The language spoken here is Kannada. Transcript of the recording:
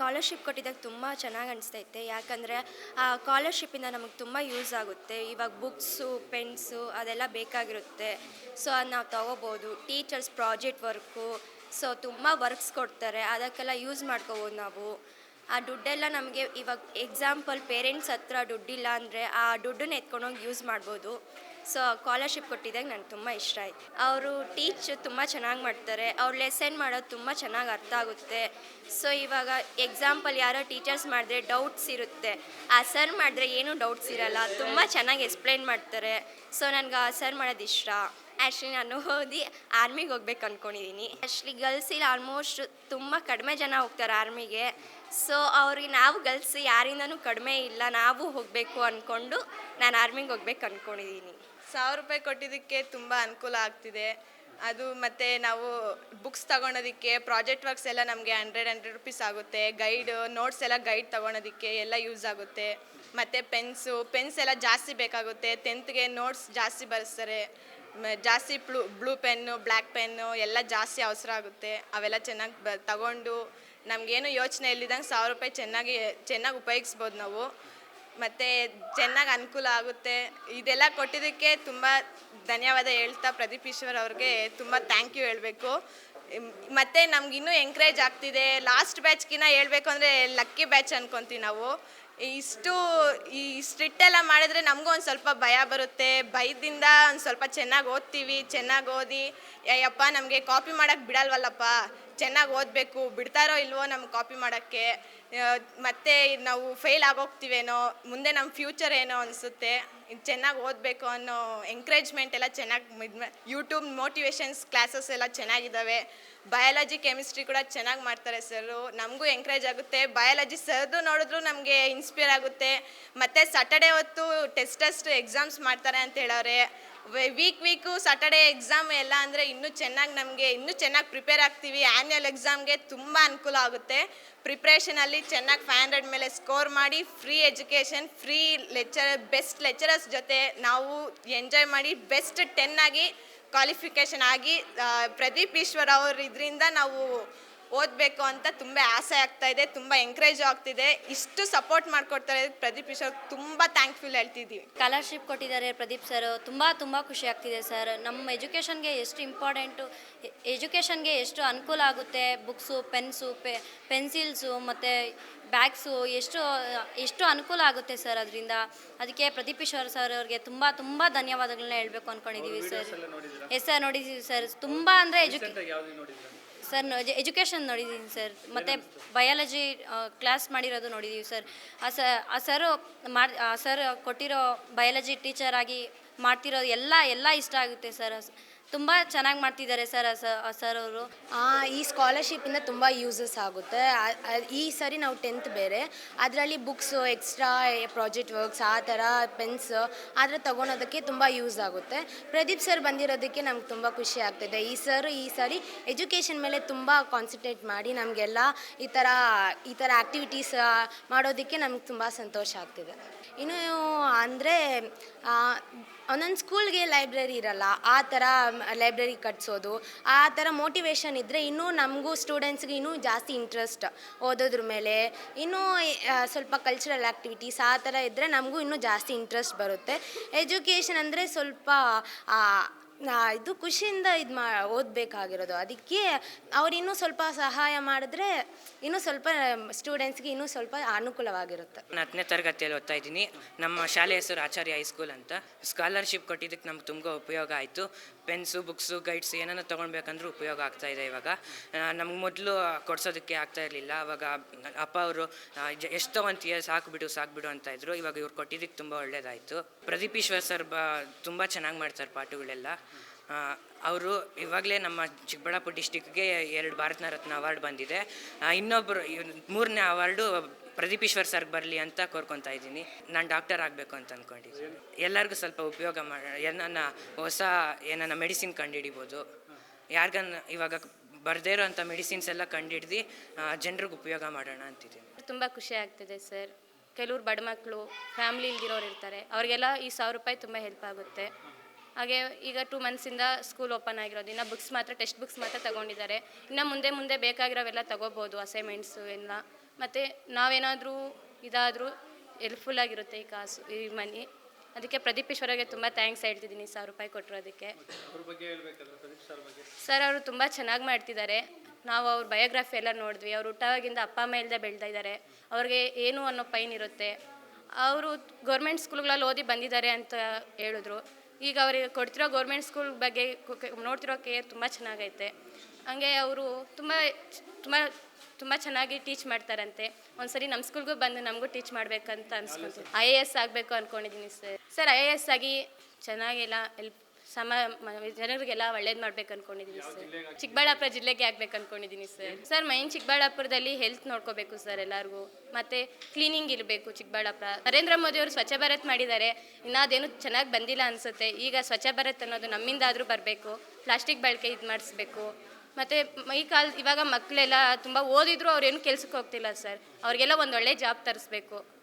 ಸ್ಕಾಲರ್‌ಶಿಪ್ ಕೊಟ್ಟಿದ್ದಕ್ಕೆ ತುಂಬ ಚೆನ್ನಾಗಿ ಅನಿಸ್ತೈತೆ. ಯಾಕಂದರೆ ಆ ಸ್ಕಾಲರ್‌ಶಿಪ್ಪಿಂದ ನಮಗೆ ತುಂಬ ಯೂಸ್ ಆಗುತ್ತೆ. ಇವಾಗ ಬುಕ್ಸು, ಪೆನ್ಸು ಅದೆಲ್ಲ ಬೇಕಾಗಿರುತ್ತೆ. ಸೊ ಅದು ನಾವು ತೊಗೋಬೋದು. ಟೀಚರ್ಸ್ ಪ್ರಾಜೆಕ್ಟ್ ವರ್ಕು, ಸೊ ತುಂಬ ವರ್ಕ್ಸ್ ಕೊಡ್ತಾರೆ. ಅದಕ್ಕೆಲ್ಲ ಯೂಸ್ ಮಾಡ್ಕೋಬೋದು ನಾವು. ಆ ದುಡ್ಡೆಲ್ಲ ನಮಗೆ ಇವಾಗ ಎಕ್ಸಾಂಪಲ್ ಪೇರೆಂಟ್ಸ್ ಹತ್ರ ದುಡ್ಡಿಲ್ಲ ಅಂದರೆ ಆ ದುಡ್ಡನ್ನ ಎತ್ಕೊಂಡೋಗಿ ಯೂಸ್ ಮಾಡ್ಬೋದು. ಸೊ ಸ್ಕಾಲರ್‌ಶಿಪ್ ಕೊಟ್ಟಿದ್ದಾಗ ನಂಗೆ ತುಂಬ ಇಷ್ಟ ಆಯ್ತು. ಅವರು ತುಂಬ ಚೆನ್ನಾಗಿ ಮಾಡ್ತಾರೆ. ಅವ್ರು ಲೆಸನ್ ಮಾಡೋದು ತುಂಬ ಚೆನ್ನಾಗಿ ಅರ್ಥ ಆಗುತ್ತೆ. ಸೊ ಇವಾಗ ಎಕ್ಸಾಂಪಲ್ ಯಾರೋ ಟೀಚರ್ಸ್ ಮಾಡಿದ್ರೆ ಡೌಟ್ಸ್ ಇರುತ್ತೆ. ಆ ಸರ್ ಮಾಡಿದ್ರೆ ಏನೂ ಡೌಟ್ಸ್ ಇರಲ್ಲ. ತುಂಬ ಚೆನ್ನಾಗಿ ಎಕ್ಸ್ಪ್ಲೈನ್ ಮಾಡ್ತಾರೆ. ಸೊ ನನಗೆ ಆ ಸರ್ ಮಾಡೋದು ಇಷ್ಟ. ಆ್ಯಕ್ಚುಲಿ ನಾನು ಓದಿ ಆರ್ಮಿಗೆ ಹೋಗ್ಬೇಕು ಅಂದ್ಕೊಂಡಿದ್ದೀನಿ. ಆ್ಯಕ್ಚುಲಿ ಗರ್ಲ್ಸಿಲ್ಲಿ ಆಲ್ಮೋಸ್ಟ್ ತುಂಬ ಕಡಿಮೆ ಜನ ಹೋಗ್ತಾರೆ ಆರ್ಮಿಗೆ. ಸೊ ಅವ್ರಿಗೆ ನಾವು ಗರ್ಲ್ಸ್ ಯಾರಿಂದನೂ ಕಡಿಮೆ ಇಲ್ಲ, ನಾವು ಹೋಗಬೇಕು ಅಂದ್ಕೊಂಡು ನಾನು ಆರ್ಮಿಗೆ ಹೋಗ್ಬೇಕು ಅಂದ್ಕೊಂಡಿದ್ದೀನಿ. 1000 ರೂಪಾಯಿ ಕೊಟ್ಟಿದ್ದಕ್ಕೆ ತುಂಬ ಅನುಕೂಲ ಆಗ್ತಿದೆ. ಅದು ಮತ್ತು ನಾವು ಬುಕ್ಸ್ ತಗೊಳೋದಕ್ಕೆ ಪ್ರಾಜೆಕ್ಟ್ ವರ್ಕ್ಸ್ ಎಲ್ಲ ನಮಗೆ 100 ರೂಪೀಸ್ ಆಗುತ್ತೆ. ನೋಟ್ಸ್ ಎಲ್ಲ ಗೈಡ್ ತಗೊಳೋದಕ್ಕೆ ಎಲ್ಲ ಯೂಸ್ ಆಗುತ್ತೆ. ಮತ್ತು ಪೆನ್ಸ್ ಎಲ್ಲ ಜಾಸ್ತಿ ಬೇಕಾಗುತ್ತೆ. 10th ನೋಟ್ಸ್ ಜಾಸ್ತಿ ಬರೆಸ್ತಾರೆ. ಜಾಸ್ತಿ ಬ್ಲೂ ಪೆನ್ನು, ಬ್ಲ್ಯಾಕ್ ಪೆನ್ನು ಎಲ್ಲ ಜಾಸ್ತಿ ಅವಸರ ಆಗುತ್ತೆ. ಅವೆಲ್ಲ ಚೆನ್ನಾಗಿ ತಗೊಂಡು ನಮಗೇನು ಯೋಚನೆ ಇಲ್ಲಿದ್ದಂಗೆ 1000 ರೂಪಾಯಿ ಚೆನ್ನಾಗಿ ಉಪಯೋಗಿಸ್ಬೋದು ನಾವು. ಮತ್ತು ಚೆನ್ನಾಗಿ ಅನುಕೂಲ ಆಗುತ್ತೆ. ಇದೆಲ್ಲ ಕೊಟ್ಟಿದ್ದಕ್ಕೆ ತುಂಬ ಧನ್ಯವಾದ ಹೇಳ್ತಾ ಪ್ರದೀಪ್ ಈಶ್ವರ್ ಅವ್ರಿಗೆ ತುಂಬ ಥ್ಯಾಂಕ್ ಯು ಹೇಳಬೇಕು. ಮತ್ತು ನಮಗಿನ್ನೂ ಎಂಕರೇಜ್ ಆಗ್ತಿದೆ. ಲಾಸ್ಟ್ ಬ್ಯಾಚ್ಗಿನ್ನ ಹೇಳಬೇಕು ಅಂದರೆ ಲಕ್ಕಿ ಬ್ಯಾಚ್ ಅಂದ್ಕೊತೀವಿ ನಾವು. ಈ ಸ್ಟ್ರಿಕ್ಟೆಲ್ಲ ಮಾಡಿದ್ರೆ ನಮಗೂ ಒಂದು ಸ್ವಲ್ಪ ಭಯ ಬರುತ್ತೆ. ಭಯದಿಂದ ಒಂದು ಸ್ವಲ್ಪ ಚೆನ್ನಾಗಿ ಓದ್ತೀವಿ. ಚೆನ್ನಾಗಿ ಓದಿ ಅಯ್ಯಪ್ಪ ನಮಗೆ ಕಾಪಿ ಮಾಡೋಕ್ಕೆ ಬಿಡಲ್ವಲ್ಲಪ್ಪ, ಚೆನ್ನಾಗಿ ಓದಬೇಕು, ಬಿಡ್ತಾರೋ ಇಲ್ವೋ ನಮ್ಗೆ ಕಾಪಿ ಮಾಡೋಕ್ಕೆ, ಮತ್ತು ನಾವು ಫೇಲ್ ಆಗೋಗ್ತೀವೇನೋ, ಮುಂದೆ ನಮ್ಮ ಫ್ಯೂಚರ್ ಏನೋ ಅನಿಸುತ್ತೆ. ಚೆನ್ನಾಗಿ ಓದಬೇಕು ಅನ್ನೋ ಎಂಕರೇಜ್ಮೆಂಟ್ ಎಲ್ಲ ಚೆನ್ನಾಗಿ ಯೂಟ್ಯೂಬ್ ಮೋಟಿವೇಶನ್ಸ್ ಕ್ಲಾಸಸ್ ಎಲ್ಲ ಚೆನ್ನಾಗಿದ್ದಾವೆ. ಬಯಾಲಜಿ ಕೆಮಿಸ್ಟ್ರಿ ಕೂಡ ಚೆನ್ನಾಗಿ ಮಾಡ್ತಾರೆ ಸರು. ನಮಗೂ ಎಂಕರೇಜ್ ಆಗುತ್ತೆ. ಬಯಾಲಜಿ ಸರ್ದು ನೋಡಿದ್ರು ನಮಗೆ ಇನ್ಸ್ಪೈರ್ ಆಗುತ್ತೆ. ಮತ್ತು ಸಾಟರ್ಡೆ ಹೊತ್ತು ಟೆಸ್ಟ್ ಎಕ್ಸಾಮ್ಸ್ ಮಾಡ್ತಾರೆ ಅಂತ ಹೇಳೋರೆ. ವೀಕು ಸಾಟರ್ಡೆ ಎಕ್ಸಾಮ್ ಎಲ್ಲ ಅಂದರೆ ಇನ್ನೂ ಚೆನ್ನಾಗಿ ಪ್ರಿಪೇರ್ ಆಗ್ತೀವಿ. ಆ್ಯನ್ಯಲ್ ಎಕ್ಸಾಮ್ಗೆ ತುಂಬ ಅನುಕೂಲ ಆಗುತ್ತೆ. ಪ್ರಿಪ್ರೇಷನಲ್ಲಿ ಚೆನ್ನಾಗಿ 500 ಮೇಲೆ ಸ್ಕೋರ್ ಮಾಡಿ free education, free best lecturers ಜೊತೆ ನಾವು ಎಂಜಾಯ್ ಮಾಡಿ ಬೆಸ್ಟ್ 10 ಆಗಿ ಕ್ವಾಲಿಫಿಕೇಷನ್ ಆಗಿ ಪ್ರದೀಪ್ ಈಶ್ವರ್ ಅವ್ರ ಇದರಿಂದ ನಾವು ಓದಬೇಕು ಅಂತ ತುಂಬ ಆಸೆ ಆಗ್ತಾಯಿದೆ. ತುಂಬ ಎಂಕರೇಜ್ ಆಗ್ತಿದೆ. ಇಷ್ಟು ಸಪೋರ್ಟ್ ಮಾಡಿಕೊಡ್ತಾರೆ ಪ್ರದೀಪ್ ಈಶ್ವರ್, ತುಂಬ ಥ್ಯಾಂಕ್ಫುಲ್ ಹೇಳ್ತಿದ್ದೀವಿ. ಸ್ಕಾಲರ್ಶಿಪ್ ಕೊಟ್ಟಿದ್ದಾರೆ ಪ್ರದೀಪ್ ಸರ್. ತುಂಬ ಖುಷಿ ಆಗ್ತಿದೆ ಸರ್. ನಮ್ಮ ಎಜುಕೇಷನ್ಗೆ ಎಷ್ಟು ಇಂಪಾರ್ಟೆಂಟು, ಎಜುಕೇಷನ್ಗೆ ಎಷ್ಟು ಅನುಕೂಲ ಆಗುತ್ತೆ. ಬುಕ್ಸು, ಪೆನ್ಸಿಲ್ಸು ಮತ್ತು ಬ್ಯಾಗ್ಸು ಎಷ್ಟು ಅನುಕೂಲ ಆಗುತ್ತೆ ಸರ್ ಅದರಿಂದ. ಅದಕ್ಕೆ ಪ್ರದೀಪ್ ಈಶ್ವರ್ ಸರ್ ಅವ್ರಿಗೆ ತುಂಬ ಧನ್ಯವಾದಗಳನ್ನ ಹೇಳಬೇಕು ಅಂದ್ಕೊಂಡಿದ್ದೀವಿ ಸರ್. ಎಸ್ ಸರ್, ನೋಡಿದ್ದೀವಿ ಸರ್. ತುಂಬ ಅಂದರೆ ಸರ್ ಎಜುಕೇಷನ್ ನೋಡಿದ್ದೀನಿ ಸರ್. ಮತ್ತು ಬಯಾಲಜಿ ಕ್ಲಾಸ್ ಮಾಡಿರೋದು ನೋಡಿದ್ದೀವಿ ಸರ್. ಆ ಸರ್ ಕೊಟ್ಟಿರೋ ಬಯಾಲಜಿ ಟೀಚರ್ ಆಗಿ ಮಾಡ್ತಿರೋದು ಎಲ್ಲ ಇಷ್ಟ ಆಗುತ್ತೆ ಸರ್. ತುಂಬ ಚೆನ್ನಾಗಿ ಮಾಡ್ತಿದ್ದಾರೆ ಸರ್ ಸರ್ ಅವರು. ಈ ಸ್ಕಾಲರ್ಶಿಪ್ಪಿಂದ ತುಂಬ ಯೂಸಸ್ ಆಗುತ್ತೆ. ಈ ಸರಿ ನಾವು 10th ಬೇರೆ, ಅದರಲ್ಲಿ ಬುಕ್ಸು, ಎಕ್ಸ್ಟ್ರಾ ಪ್ರಾಜೆಕ್ಟ್ ವರ್ಕ್ಸ್, ಆ ಥರ ಪೆನ್ಸ್ ಆ ಥರ ತೊಗೊಳೋದಕ್ಕೆ ತುಂಬ ಯೂಸ್ ಆಗುತ್ತೆ. ಪ್ರದೀಪ್ ಸರ್ ಬಂದಿರೋದಕ್ಕೆ ನಮ್ಗೆ ತುಂಬ ಖುಷಿ ಆಗ್ತಿದೆ. ಈ ಸಾರಿ ಎಜುಕೇಷನ್ ಮೇಲೆ ತುಂಬ ಕಾನ್ಸಂಟ್ರೇಟ್ ಮಾಡಿ ನಮಗೆಲ್ಲ ಈ ಥರ ಆ್ಯಕ್ಟಿವಿಟೀಸ್ ಮಾಡೋದಕ್ಕೆ ನಮ್ಗೆ ತುಂಬ ಸಂತೋಷ ಆಗ್ತಿದೆ. ಇನ್ನು ಅಂದರೆ ಒಂದೊಂದು ಸ್ಕೂಲ್ಗೆ ಲೈಬ್ರರಿ ಇರಲ್ಲ, ಆ ಥರ ಲೈಬ್ರರಿ ಕಟ್ಸೋದು, ಆ ಥರ ಮೋಟಿವೇಶನ್ ಇದ್ದರೆ ಇನ್ನೂ ನಮಗೂ ಸ್ಟೂಡೆಂಟ್ಸ್ಗೆ ಇನ್ನೂ ಜಾಸ್ತಿ ಇಂಟ್ರೆಸ್ಟ್ ಓದೋದ್ರ ಮೇಲೆ. ಇನ್ನೂ ಸ್ವಲ್ಪ ಕಲ್ಚರಲ್ ಆ್ಯಕ್ಟಿವಿಟೀಸ್ ಆ ಥರ ಇದ್ದರೆ ನಮಗೂ ಇನ್ನೂ ಜಾಸ್ತಿ ಇಂಟ್ರೆಸ್ಟ್ ಬರುತ್ತೆ. ಎಜುಕೇಷನ್ ಅಂದರೆ ಸ್ವಲ್ಪ ಇದು ಖುಷಿಯಿಂದ ಓದಬೇಕಾಗಿರೋದು. ಅದಕ್ಕೆ ಅವ್ರು ಇನ್ನೂ ಸ್ವಲ್ಪ ಸಹಾಯ ಮಾಡಿದ್ರೆ ಇನ್ನೂ ಸ್ವಲ್ಪ ಸ್ಟೂಡೆಂಟ್ಸ್ಗೆ ಇನ್ನೂ ಸ್ವಲ್ಪ ಅನುಕೂಲವಾಗಿರುತ್ತೆ. ನಾನು 10ನೇ ತರಗತಿಯಲ್ಲಿ ಓದ್ತಾ ಇದ್ದೀನಿ. ನಮ್ಮ ಶಾಲೆ ಹೆಸರು ಆಚಾರ್ಯ ಹೈಸ್ಕೂಲ್ ಅಂತ. ಸ್ಕಾಲರ್ಶಿಪ್ ಕೊಟ್ಟಿದ್ದಕ್ಕೆ ನಮ್ಗೆ ತುಂಬ ಉಪಯೋಗ ಆಯಿತು. ಪೆನ್ಸು, ಬುಕ್ಸು, ಗೈಡ್ಸ್ ಏನಾರ ತೊಗೊಳ್ಬೇಕಂದ್ರೂ ಉಪಯೋಗ ಆಗ್ತಾಯಿದೆ. ಇವಾಗ ನಮ್ಗೆ ಮೊದಲು ಕೊಡ್ಸೋದಕ್ಕೆ ಆಗ್ತಾ ಇರಲಿಲ್ಲ. ಅವಾಗ ಅಪ್ಪ ಅವರು ಎಷ್ಟು ತೊಗೊತೀಯ, ಸಾಕು ಬಿಡು ಅಂತ ಇದ್ರು. ಇವಾಗ ಇವ್ರು ಕೊಟ್ಟಿದ್ದಕ್ಕೆ ತುಂಬ ಒಳ್ಳೇದಾಯಿತು. ಪ್ರದೀಪ್ ಈಶ್ವರ್ ಸರ್ ತುಂಬ ಚೆನ್ನಾಗಿ ಮಾಡ್ತಾರೆ ಪಾಠಗಳೆಲ್ಲ. ಅವರು ಇವಾಗಲೇ ನಮ್ಮ ಚಿಕ್ಕಬಳ್ಳಾಪುರ ಡಿಸ್ಟಿಕ್ಗೆ 2 ಭಾರತ ರತ್ನ ಅವಾರ್ಡ್ ಬಂದಿದೆ. ಇನ್ನೊಬ್ಬರು 3ನೇ ಅವಾರ್ಡು ಪ್ರದೀಪ್ ಈಶ್ವರ್ ಸರ್ಗೆ ಬರಲಿ ಅಂತ ಕೋರ್ಕೊತಾ ಇದ್ದೀನಿ. ನಾನು ಡಾಕ್ಟರ್ ಆಗಬೇಕು ಅಂತ ಅಂದ್ಕೊಂಡಿದ್ದೀನಿ. ಎಲ್ಲರಿಗೂ ಸ್ವಲ್ಪ ಉಪಯೋಗ ಹೊಸ ಮೆಡಿಸಿನ್ ಕಂಡುಹಿಡಿಬೋದು. ಯಾರಿಗನ್ನ ಇವಾಗ ಬರದೇ ಇರೋಂಥ ಮೆಡಿಸಿನ್ಸ್ ಎಲ್ಲ ಕಂಡುಹಿಡ್ದು ಜನರಿಗೆ ಉಪಯೋಗ ಮಾಡೋಣ ಅಂತಿದ್ದೀನಿ. ತುಂಬ ಖುಷಿ ಆಗ್ತಿದೆ ಸರ್. ಕೆಲವ್ರು ಬಡ ಮಕ್ಕಳು, ಫ್ಯಾಮ್ಲಿ ಇಲ್ದಿರೋರು ಇರ್ತಾರೆ, ಅವರಿಗೆಲ್ಲ ಈ 1000 ರೂಪಾಯಿ ತುಂಬ ಹೆಲ್ಪ್ ಆಗುತ್ತೆ. ಹಾಗೆ ಈಗ 2 ಮಂತ್ಸಿಂದ ಸ್ಕೂಲ್ ಓಪನ್ ಆಗಿರೋದು. ಇನ್ನು ಟೆಕ್ಸ್ಟ್ ಬುಕ್ಸ್ ಮಾತ್ರ ತಗೊಂಡಿದ್ದಾರೆ. ಇನ್ನು ಮುಂದೆ ಬೇಕಾಗಿರೋವೆಲ್ಲ ತಗೋಬೋದು, ಅಸೈನ್ಮೆಂಟ್ಸು ಎಲ್ಲ ಮತ್ತು ನಾವೇನಾದರೂ ಇದಾದರೂ ಹೆಲ್ಪ್ಫುಲ್ಲಾಗಿರುತ್ತೆ ಈ ಕಾಸು ಈ ಮನಿ. ಅದಕ್ಕೆ ಪ್ರದೀಪ್ ಈಶ್ವರಗೆ ತುಂಬ ಥ್ಯಾಂಕ್ಸ್ ಹೇಳ್ತಿದ್ದೀನಿ 1,000 ರೂಪಾಯಿ ಕೊಟ್ಟಿರೋದಕ್ಕೆ. ಸರ್ ಅವರು ತುಂಬ ಚೆನ್ನಾಗಿ ಮಾಡ್ತಿದ್ದಾರೆ. ನಾವು ಅವ್ರ ಬಯೋಗ್ರಫಿ ಎಲ್ಲ ನೋಡಿದ್ವಿ. ಅವ್ರು ಹುಟ್ಟವಾಗಿಂದ ಅಪ್ಪ ಅಮ್ಮ ಇಲ್ಲದೆ ಬೆಳ್ತಾ ಇದ್ದಾರೆ. ಅವ್ರಿಗೆ ಏನು ಅನ್ನೋ ಪೈನ್ ಇರುತ್ತೆ. ಅವರು ಗೌರ್ಮೆಂಟ್ ಸ್ಕೂಲ್ಗಳಲ್ಲಿ ಓದಿ ಬಂದಿದ್ದಾರೆ ಅಂತ ಹೇಳಿದ್ರು. ಈಗ ಅವರಿಗೆ ಕೊಡ್ತಿರೋ ಗೌರ್ಮೆಂಟ್ ಸ್ಕೂಲ್ ಬಗ್ಗೆ ನೋಡ್ತಿರೋ ಕೇರ್ ತುಂಬ ಚೆನ್ನಾಗೈತೆ. ಹಂಗೆ ಅವರು ತುಂಬ ತುಂಬ ತುಂಬ ಚೆನ್ನಾಗಿ ಟೀಚ್ ಮಾಡ್ತಾರಂತೆ. ಒಂದ್ಸರಿ ನಮ್ಮ ಸ್ಕೂಲ್ಗೂ ಬಂದು ನಮಗೂ ಟೀಚ್ ಮಾಡಬೇಕಂತ ಅನ್ಸ್ಕೊತೀನಿ. IAS ಆಗಬೇಕು ಅಂದ್ಕೊಂಡಿದ್ದೀನಿ ಸರ್. IAS ಆಗಿ ಚೆನ್ನಾಗೆಲ್ಲ ಜನರಿಗೆಲ್ಲ ಒಳ್ಳೇದು ಮಾಡ್ಬೇಕು ಅಂದ್ಕೊಂಡಿದ್ದೀನಿ ಸರ್. ಚಿಕ್ಕಬಳ್ಳಾಪುರ ಜಿಲ್ಲೆಗೆ ಆಗ್ಬೇಕು ಅಂದ್ಕೊಂಡಿದ್ದೀನಿ ಸರ್. ಮೈನ್ ಚಿಕ್ಕಬಳ್ಳಾಪುರದಲ್ಲಿ ಹೆಲ್ತ್ ನೋಡ್ಕೋಬೇಕು ಸರ್ ಎಲ್ಲರಿಗೂ. ಮತ್ತು ಕ್ಲೀನಿಂಗ್ ಇರಬೇಕು ಚಿಕ್ಕಬಳ್ಳಾಪುರ. ನರೇಂದ್ರ ಮೋದಿ ಅವರು ಸ್ವಚ್ಛ ಭಾರತ್ ಮಾಡಿದ್ದಾರೆ. ಇನ್ನೂ ಅದೇನು ಚೆನ್ನಾಗಿ ಬಂದಿಲ್ಲ ಅನಿಸುತ್ತೆ. ಈಗ ಸ್ವಚ್ಛ ಭಾರತ್ ಅನ್ನೋದು ನಮ್ಮಿಂದಾದರೂ ಬರಬೇಕು. ಪ್ಲಾಸ್ಟಿಕ್ ಬಳಕೆ ಇದು ಮಾಡಿಸ್ಬೇಕು. ಮತ್ತು ಇವಾಗ ಮಕ್ಕಳೆಲ್ಲ ತುಂಬ ಓದಿದ್ರು ಅವ್ರೇನು ಕೆಲ್ಸಕ್ಕೆ ಹೋಗ್ತಿಲ್ಲ ಸರ್. ಅವ್ರಿಗೆಲ್ಲ ಒಂದು ಒಳ್ಳೆ ಜಾಬ್ ತರಿಸ್ಬೇಕು.